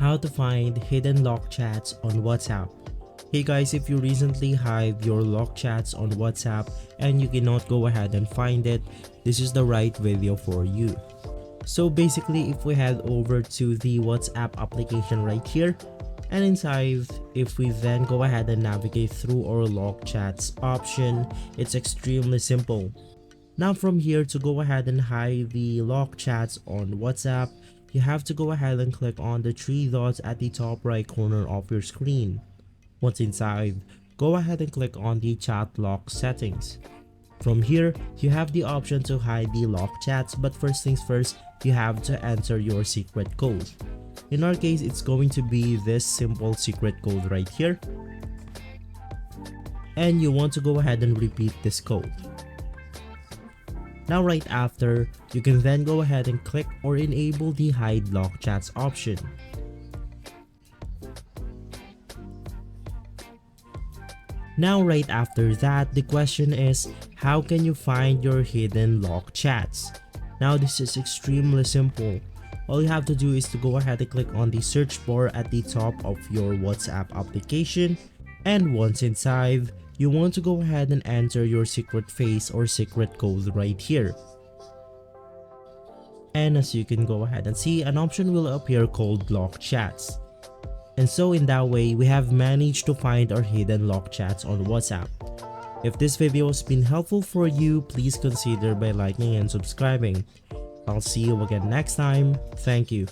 how to find hidden lock chats on WhatsApp. Hey guys, if you recently hide your lock chats on WhatsApp and you cannot go ahead and find it, this is the right video for you. So basically, if we head over to the WhatsApp application right here, and inside, if we then go ahead and navigate through our lock chats option, it's extremely simple. Now from here, to go ahead and hide the lock chats on WhatsApp, you have to go ahead and click on the three dots at the top right corner of your screen. Once inside, go ahead and click on the chat lock settings. From here, you have the option to hide the lock chats, but first things first, you have to enter your secret code. In our case, it's going to be this simple secret code right here. And you want to go ahead and repeat this code. Now right after, you can then go ahead and click or enable the hide lock chats option. Now right after that, the question is, how can you find your hidden lock chats? Now this is extremely simple. All you have to do is to go ahead and click on the search bar at the top of your WhatsApp application, and once inside, you want to go ahead and enter your secret phrase or secret code right here. And as you can go ahead and see, an option will appear called lock chats. And so in that way, we have managed to find our hidden lock chats on WhatsApp. If this video has been helpful for you, please consider by liking and subscribing. I'll see you again next time. Thank you.